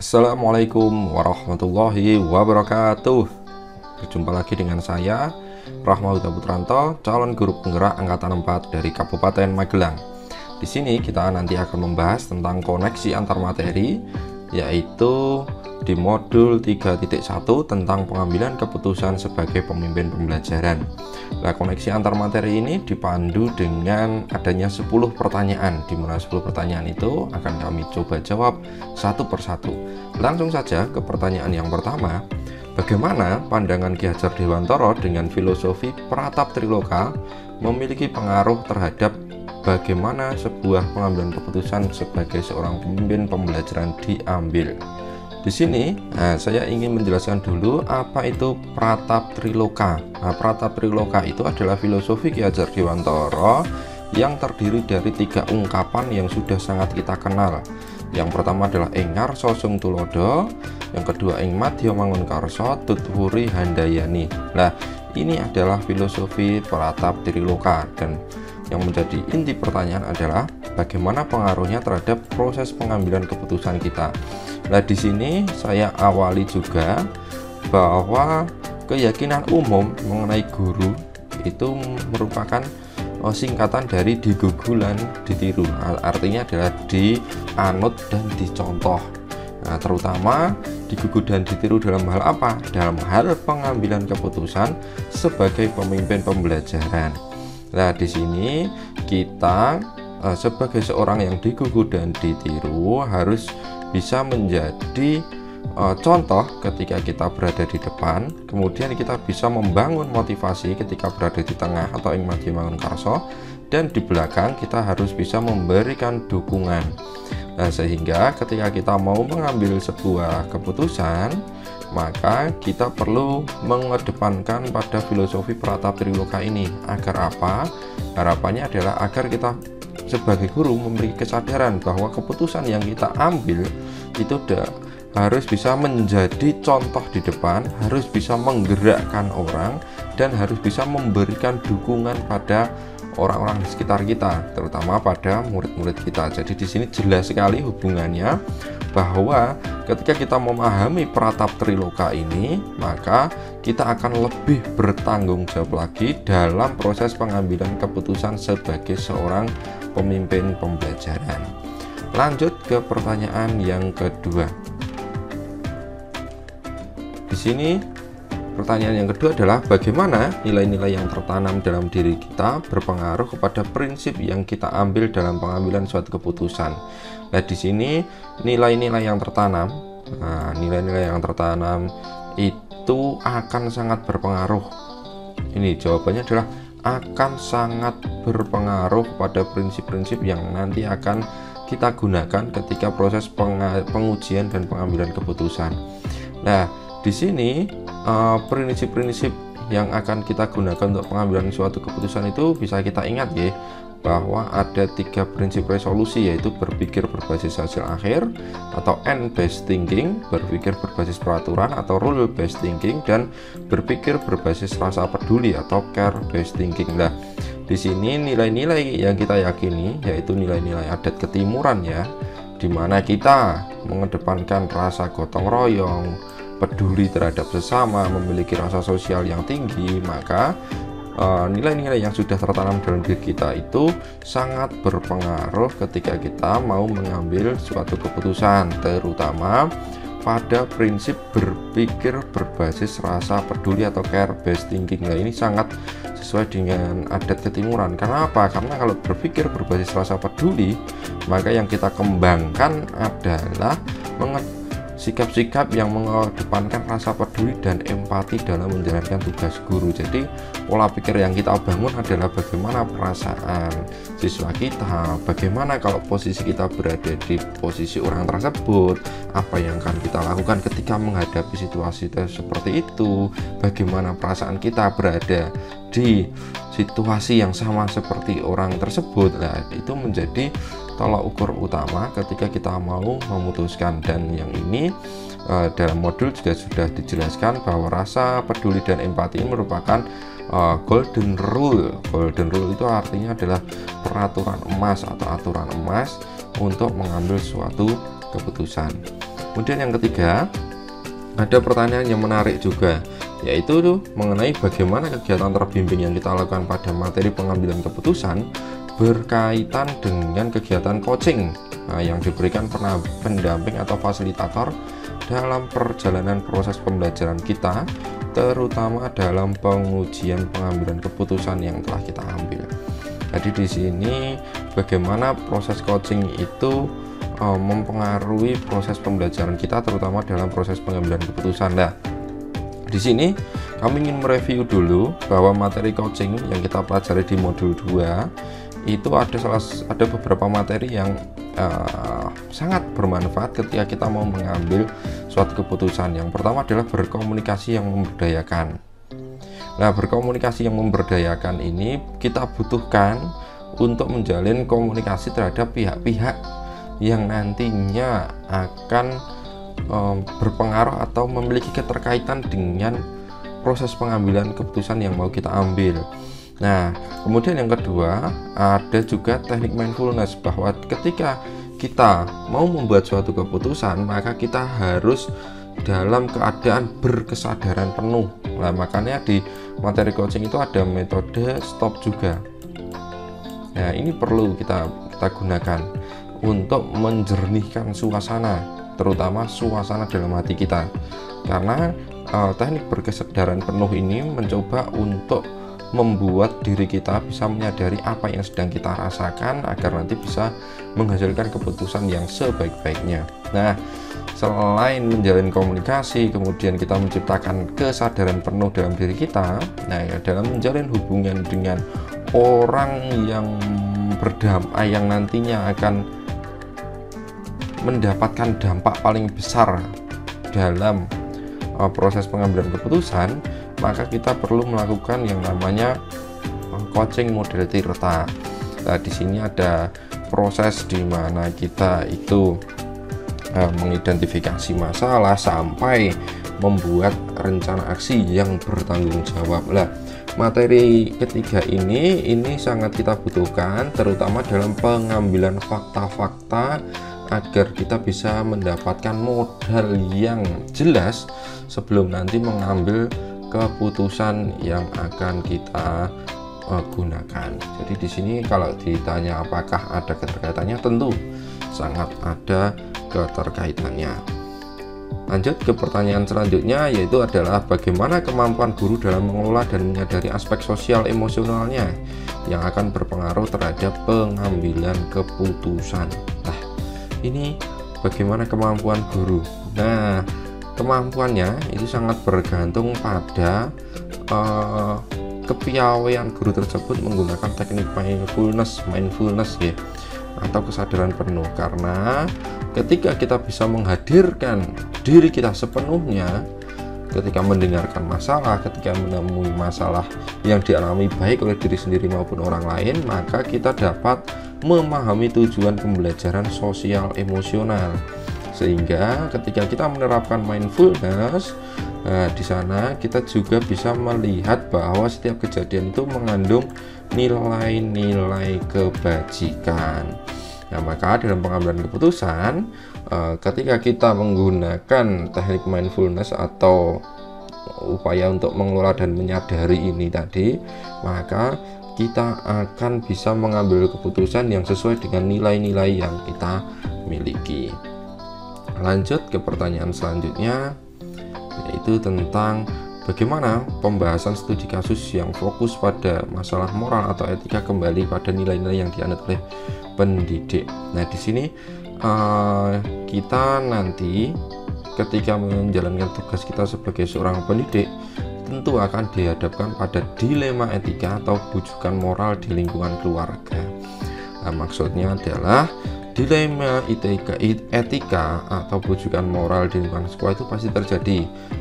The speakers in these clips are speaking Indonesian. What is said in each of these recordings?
Assalamualaikum warahmatullahi wabarakatuh. Berjumpa lagi dengan saya Rahma Huda Putranto, calon guru penggerak angkatan 4 dari Kabupaten Magelang. Di sini kita nanti akan membahas tentang koneksi antar materi, yaitu di modul 3.1 tentang pengambilan keputusan sebagai pemimpin pembelajaran. Nah, koneksi antar materi ini dipandu dengan adanya 10 pertanyaan, di mana 10 pertanyaan itu akan kami coba jawab satu persatu. Langsung saja ke pertanyaan yang pertama. Bagaimana pandangan Ki Hajar Dewantara dengan filosofi Pratap Triloka memiliki pengaruh terhadap bagaimana sebuah pengambilan keputusan sebagai seorang pemimpin pembelajaran diambil? Di sini, saya ingin menjelaskan dulu apa itu Pratap Triloka. Nah, Pratap Triloka itu adalah filosofi Ki Hajar Dewantara yang terdiri dari 3 ungkapan yang sudah sangat kita kenal. Yang pertama adalah ing ngarsa sung tulodo, yang kedua ing madya mangunkarsa tutwuri handayani. Nah, ini adalah filosofi Pratap Triloka, dan yang menjadi inti pertanyaan adalah bagaimana pengaruhnya terhadap proses pengambilan keputusan kita. Nah, di sini saya awali juga bahwa keyakinan umum mengenai guru itu merupakan singkatan dari digugulan ditiru. Artinya adalah dianut dan dicontoh. Nah, terutama digugu dan ditiru dalam hal apa? Dalam hal pengambilan keputusan sebagai pemimpin pembelajaran. Nah, di sini kita sebagai seorang yang digugu dan ditiru harus bisa menjadi contoh ketika kita berada di depan, kemudian kita bisa membangun motivasi ketika berada di tengah atau ing madya mangunkarsa, dan di belakang kita harus bisa memberikan dukungan. Nah, sehingga ketika kita mau mengambil sebuah keputusan, maka kita perlu mengedepankan pada filosofi Pratap Triloka ini. Agar apa? Harapannya adalah agar kita sebagai guru memiliki kesadaran bahwa keputusan yang kita ambil itu harus bisa menjadi contoh di depan, harus bisa menggerakkan orang, dan harus bisa memberikan dukungan pada orang-orang di sekitar kita, terutama pada murid-murid kita. Jadi di sini jelas sekali hubungannya bahwa ketika kita memahami Pratap Triloka ini, maka kita akan lebih bertanggung jawab lagi dalam proses pengambilan keputusan sebagai seorang pemimpin pembelajaran. Lanjut ke pertanyaan yang kedua. Di sini pertanyaan yang kedua adalah bagaimana nilai-nilai yang tertanam dalam diri kita berpengaruh kepada prinsip yang kita ambil dalam pengambilan suatu keputusan. Nah, di sini nilai-nilai yang tertanam, nilai-nilai yang tertanam itu akan sangat berpengaruh. Ini jawabannya adalah akan sangat berpengaruh pada prinsip-prinsip yang nanti akan kita gunakan ketika proses pengujian dan pengambilan keputusan. Nah, di sini prinsip-prinsip yang akan kita gunakan untuk pengambilan suatu keputusan itu bisa kita ingat ya, bahwa ada 3 prinsip resolusi, yaitu berpikir berbasis hasil akhir atau end based thinking, berpikir berbasis peraturan atau rule based thinking, dan berpikir berbasis rasa peduli atau care based thinking. Nah, di sini nilai-nilai yang kita yakini yaitu nilai-nilai adat ketimuran ya, dimana kita mengedepankan rasa gotong royong, peduli terhadap sesama, memiliki rasa sosial yang tinggi. Maka nilai-nilai yang sudah tertanam dalam diri kita itu sangat berpengaruh ketika kita mau mengambil suatu keputusan, terutama pada prinsip berpikir berbasis rasa peduli atau care based thinking. Nah, ini sangat sesuai dengan adat ketimuran. Karena apa? Karena kalau berpikir berbasis rasa peduli, maka yang kita kembangkan adalah sikap-sikap yang mengedepankan rasa peduli dan empati dalam menjalankan tugas guru. Jadi pola pikir yang kita bangun adalah bagaimana perasaan siswa kita, bagaimana kalau posisi kita berada di posisi orang tersebut, apa yang akan kita lakukan ketika menghadapi situasi seperti itu, bagaimana perasaan kita berada di situasi yang sama seperti orang tersebut. Nah, itu menjadi tolak ukur utama ketika kita mau memutuskan. Dan yang ini dalam modul juga sudah dijelaskan bahwa rasa peduli dan empati ini merupakan golden rule. Golden rule itu artinya adalah peraturan emas atau aturan emas untuk mengambil suatu keputusan. Kemudian yang ketiga, ada pertanyaan yang menarik juga, yaitu mengenai bagaimana kegiatan terbimbing yang kita lakukan pada materi pengambilan keputusan berkaitan dengan kegiatan coaching yang diberikan pendamping atau fasilitator dalam perjalanan proses pembelajaran kita, terutama dalam pengujian pengambilan keputusan yang telah kita ambil. Jadi di sini bagaimana proses coaching itu mempengaruhi proses pembelajaran kita, terutama dalam proses pengambilan keputusan. Nah, di sini kami ingin mereview dulu bahwa materi coaching yang kita pelajari di modul 2 itu ada beberapa materi yang sangat bermanfaat ketika kita mau mengambil suatu keputusan. Yang pertama adalah berkomunikasi yang memberdayakan. Nah, berkomunikasi yang memberdayakan ini kita butuhkan untuk menjalin komunikasi terhadap pihak-pihak yang nantinya akan berpengaruh atau memiliki keterkaitan dengan proses pengambilan keputusan yang mau kita ambil. Nah, kemudian yang kedua ada juga teknik mindfulness, bahwa ketika kita mau membuat suatu keputusan maka kita harus dalam keadaan berkesadaran penuh. Nah, makanya di materi coaching itu ada metode stop juga. Nah, ini perlu kita gunakan untuk menjernihkan suasana, terutama suasana dalam hati kita, karena teknik berkesadaran penuh ini mencoba untuk membuat diri kita bisa menyadari apa yang sedang kita rasakan agar nanti bisa menghasilkan keputusan yang sebaik-baiknya. Nah, selain menjalin komunikasi, kemudian kita menciptakan kesadaran penuh dalam diri kita. Nah, dalam menjalin hubungan dengan orang yang berdampak, yang nantinya akan mendapatkan dampak paling besar dalam proses pengambilan keputusan, maka kita perlu melakukan yang namanya coaching model Tirta. Nah, di sini ada proses di mana kita itu mengidentifikasi masalah sampai membuat rencana aksi yang bertanggung jawab. Nah, materi ketiga ini sangat kita butuhkan, terutama dalam pengambilan fakta-fakta agar kita bisa mendapatkan modal yang jelas sebelum nanti mengambil keputusan yang akan kita gunakan. Jadi di sini kalau ditanya apakah ada keterkaitannya, tentu sangat ada keterkaitannya. Lanjut ke pertanyaan selanjutnya, yaitu adalah bagaimana kemampuan guru dalam mengelola dan menyadari aspek sosial emosionalnya yang akan berpengaruh terhadap pengambilan keputusan. Nah, ini bagaimana kemampuan guru. Nah, kemampuannya itu sangat bergantung pada kepiawaian guru tersebut menggunakan teknik mindfulness ya, atau kesadaran penuh. Karena ketika kita bisa menghadirkan diri kita sepenuhnya ketika mendengarkan masalah, ketika menemui masalah yang dialami baik oleh diri sendiri maupun orang lain, maka kita dapat memahami tujuan pembelajaran sosial emosional. Sehingga ketika kita menerapkan mindfulness, di sana kita juga bisa melihat bahwa setiap kejadian itu mengandung nilai-nilai kebajikan. Nah, maka dalam pengambilan keputusan, ketika kita menggunakan teknik mindfulness atau upaya untuk mengelola dan menyadari ini tadi, maka kita akan bisa mengambil keputusan yang sesuai dengan nilai-nilai yang kita miliki. Lanjut ke pertanyaan selanjutnya, yaitu tentang bagaimana pembahasan studi kasus yang fokus pada masalah moral atau etika kembali pada nilai-nilai yang dianut oleh pendidik. Nah, di sini kita nanti ketika menjalankan tugas kita sebagai seorang pendidik tentu akan dihadapkan pada dilema etika atau bujukan moral di lingkungan keluarga. Nah, maksudnya adalah dilema etika atau bujukan moral di lingkungan sekolah itu pasti terjadi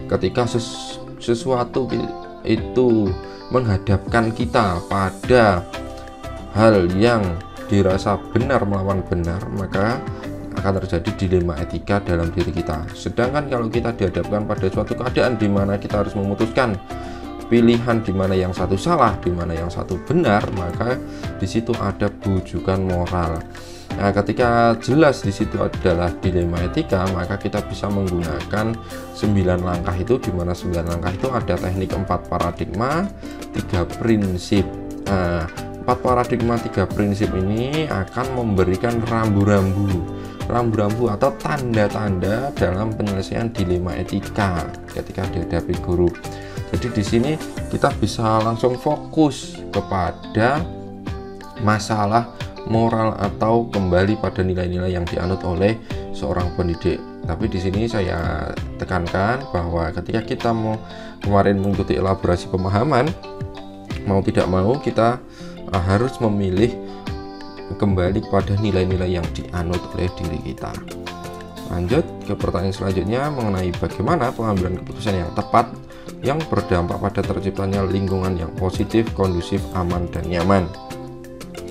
ketika sesuatu itu menghadapkan kita pada hal yang dirasa benar melawan benar, maka akan terjadi dilema etika dalam diri kita. Sedangkan kalau kita dihadapkan pada suatu keadaan di mana kita harus memutuskan pilihan di mana yang satu salah, di mana yang satu benar, maka di situ ada bujukan moral. Nah, ketika jelas di situ adalah dilema etika, maka kita bisa menggunakan 9 langkah itu, di mana 9 langkah itu ada teknik 4 paradigma, 3 prinsip. Nah, 4 paradigma 3 prinsip ini akan memberikan rambu-rambu atau tanda-tanda dalam penyelesaian dilema etika ketika dihadapi guru. Jadi di sini kita bisa langsung fokus kepada masalah moral atau kembali pada nilai-nilai yang dianut oleh seorang pendidik. Tapi di sini saya tekankan bahwa ketika kita mau kemarin mengikuti elaborasi pemahaman, mau tidak mau kita harus memilih kembali pada nilai-nilai yang dianut oleh diri kita. Lanjut ke pertanyaan selanjutnya mengenai bagaimana pengambilan keputusan yang tepat yang berdampak pada terciptanya lingkungan yang positif, kondusif, aman, dan nyaman.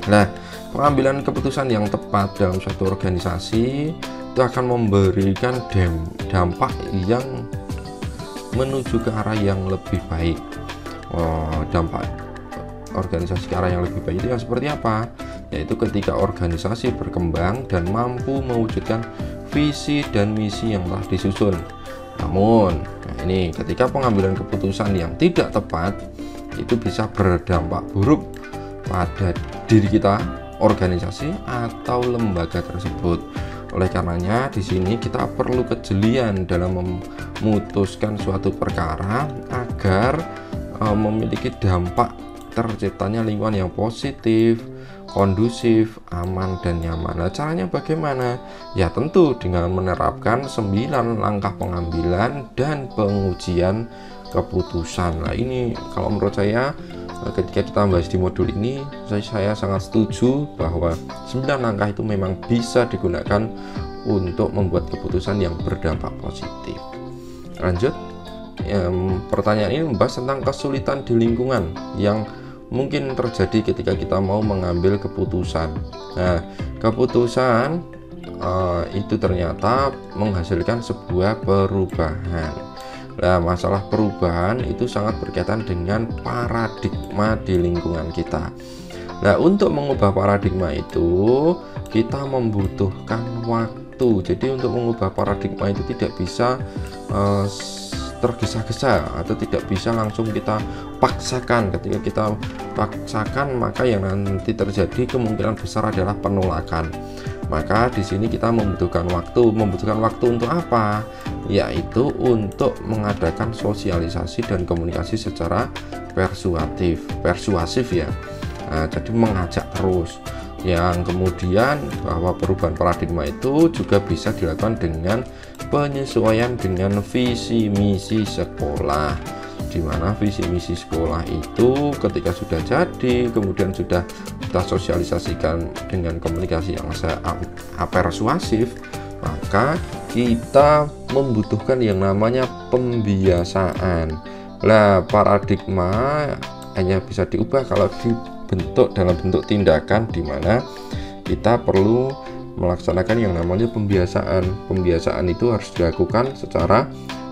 Nah, pengambilan keputusan yang tepat dalam suatu organisasi itu akan memberikan dampak yang menuju ke arah yang lebih baik. Dampak organisasi ke arah yang lebih baik itu yang seperti apa? Yaitu ketika organisasi berkembang dan mampu mewujudkan visi dan misi yang telah disusun. Namun, ini ketika pengambilan keputusan yang tidak tepat itu bisa berdampak buruk pada diri kita, organisasi atau lembaga tersebut. Oleh karenanya di sini kita perlu kejelian dalam memutuskan suatu perkara agar memiliki dampak terciptanya lingkungan yang positif, kondusif, aman, dan nyaman. Nah, caranya bagaimana? Ya tentu dengan menerapkan 9 langkah pengambilan dan pengujian keputusan. Nah, ini kalau menurut saya ketika kita bahas di modul ini, saya sangat setuju bahwa 9 langkah itu memang bisa digunakan untuk membuat keputusan yang berdampak positif. Lanjut, pertanyaan ini membahas tentang kesulitan di lingkungan yang mungkin terjadi ketika kita mau mengambil keputusan. Nah, keputusan itu ternyata menghasilkan sebuah perubahan. Nah, masalah perubahan itu sangat berkaitan dengan paradigma di lingkungan kita. Nah, untuk mengubah paradigma itu kita membutuhkan waktu. Jadi untuk mengubah paradigma itu tidak bisa tergesa-gesa atau tidak bisa langsung kita paksakan. Ketika kita paksakan, maka yang nanti terjadi kemungkinan besar adalah penolakan. Maka di sini kita membutuhkan waktu. Membutuhkan waktu untuk apa? Yaitu untuk mengadakan sosialisasi dan komunikasi secara persuasif ya. Nah, jadi mengajak terus. Yang kemudian bahwa perubahan paradigma itu juga bisa dilakukan dengan penyesuaian dengan visi misi sekolah, di mana visi misi sekolah itu ketika sudah jadi kemudian sudah kita sosialisasikan dengan komunikasi yang persuasif, maka kita membutuhkan yang namanya pembiasaan. Nah, paradigma hanya bisa diubah kalau dibentuk dalam bentuk tindakan, di mana kita perlu melaksanakan yang namanya pembiasaan. Pembiasaan itu harus dilakukan secara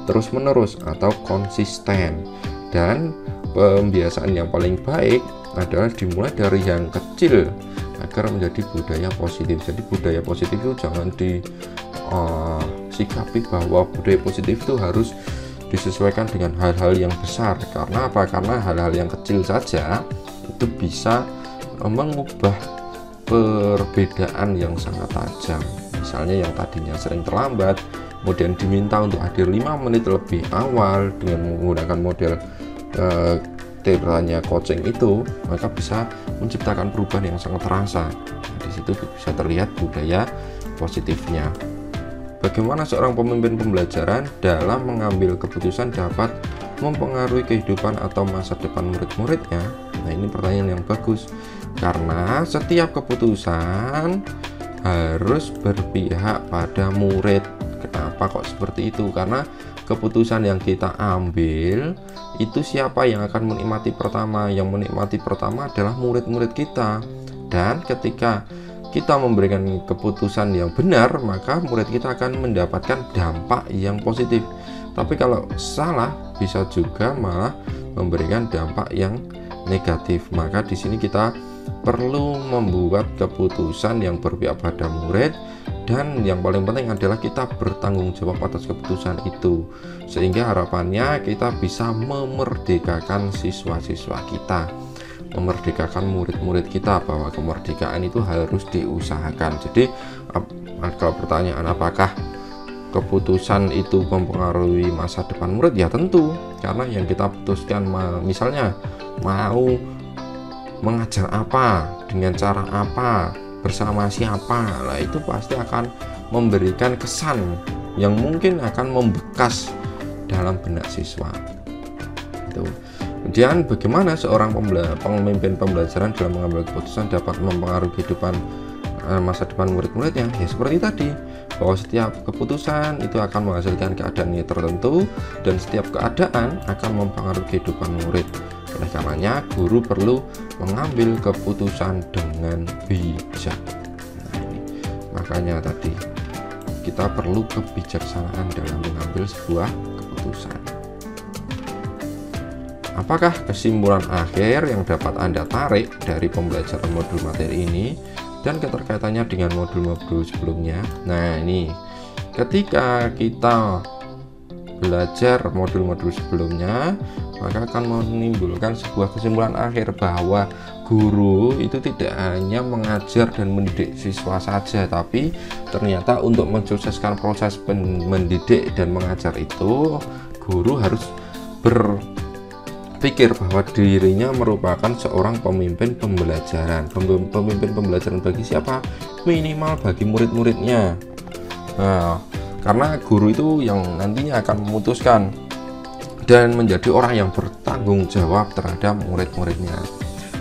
terus-menerus atau konsisten, dan pembiasaan yang paling baik adalah dimulai dari yang kecil agar menjadi budaya positif. Jadi budaya positif itu jangan disikapi bahwa budaya positif itu harus disesuaikan dengan hal-hal yang besar. Karena apa? Karena hal-hal yang kecil saja itu bisa mengubah perbedaan yang sangat tajam. Misalnya yang tadinya sering terlambat kemudian diminta untuk hadir 5 menit lebih awal dengan menggunakan model teoranya coaching itu, maka bisa menciptakan perubahan yang sangat terasa. Nah, di situ bisa terlihat budaya positifnya. Bagaimana seorang pemimpin pembelajaran dalam mengambil keputusan dapat mempengaruhi kehidupan atau masa depan murid-muridnya? Nah, ini pertanyaan yang bagus, karena setiap keputusan harus berpihak pada murid. Kenapa kok seperti itu? Karena keputusan yang kita ambil itu siapa yang akan menikmati pertama? Yang menikmati pertama adalah murid-murid kita. Dan ketika kita memberikan keputusan yang benar, maka murid kita akan mendapatkan dampak yang positif. Tapi kalau salah, bisa juga malah memberikan dampak yang negatif. Maka di sini kita perlu membuat keputusan yang berpihak pada murid, dan yang paling penting adalah kita bertanggung jawab atas keputusan itu, sehingga harapannya kita bisa memerdekakan siswa-siswa kita, memerdekakan murid-murid kita, bahwa kemerdekaan itu harus diusahakan. Jadi kalau pertanyaan apakah keputusan itu mempengaruhi masa depan murid, ya tentu, karena yang kita putuskan misalnya mau mengajar apa, dengan cara apa, bersama siapa, nah itu pasti akan memberikan kesan yang mungkin akan membekas dalam benak siswa. Itu. Kemudian bagaimana seorang pemimpin pembelajaran dalam mengambil keputusan dapat mempengaruhi kehidupan masa depan murid-muridnya? Ya seperti tadi, bahwa setiap keputusan itu akan menghasilkan keadaan tertentu, dan setiap keadaan akan mempengaruhi kehidupan murid. Oleh karenanya, guru perlu mengambil keputusan dengan bijak. Nah, ini. Makanya tadi kita perlu kebijaksanaan dalam mengambil sebuah keputusan. Apakah kesimpulan akhir yang dapat Anda tarik dari pembelajaran modul materi ini dan keterkaitannya dengan modul-modul sebelumnya? Nah, ini ketika kita belajar modul-modul sebelumnya, maka akan menimbulkan sebuah kesimpulan akhir bahwa guru itu tidak hanya mengajar dan mendidik siswa saja, tapi ternyata untuk mensukseskan proses mendidik dan mengajar itu, guru harus berpikir bahwa dirinya merupakan seorang pemimpin pembelajaran. Pemimpin pembelajaran bagi siapa? Minimal bagi murid-muridnya. Nah, karena guru itu yang nantinya akan memutuskan dan menjadi orang yang bertanggung jawab terhadap murid-muridnya.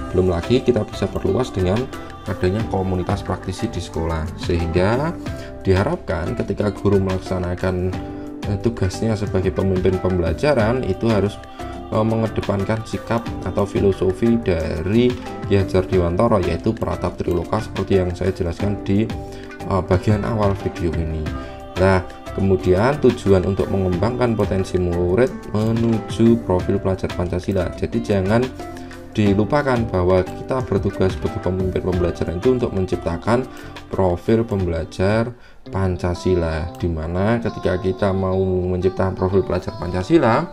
Belum lagi kita bisa perluas dengan adanya komunitas praktisi di sekolah, sehingga diharapkan ketika guru melaksanakan tugasnya sebagai pemimpin pembelajaran itu harus mengedepankan sikap atau filosofi dari Ki Hajar Dewantara, yaitu Pratap Triloka, seperti yang saya jelaskan di bagian awal video ini. Nah, kemudian tujuan untuk mengembangkan potensi murid menuju profil pelajar Pancasila. Jadi jangan dilupakan bahwa kita bertugas sebagai pemimpin pembelajaran itu untuk menciptakan profil pembelajar Pancasila, di mana ketika kita mau menciptakan profil pelajar Pancasila,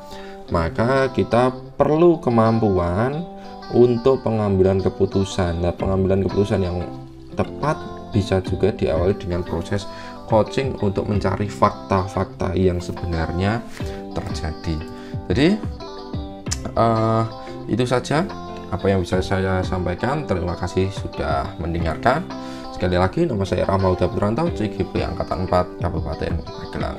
maka kita perlu kemampuan untuk pengambilan keputusan. Nah, pengambilan keputusan yang tepat bisa juga diawali dengan proses coaching untuk mencari fakta-fakta yang sebenarnya terjadi. Jadi itu saja apa yang bisa saya sampaikan. Terima kasih sudah mendengarkan. Sekali lagi, nama saya Rahma Huda Putranto, CGP Angkatan 4 Kabupaten Magelang.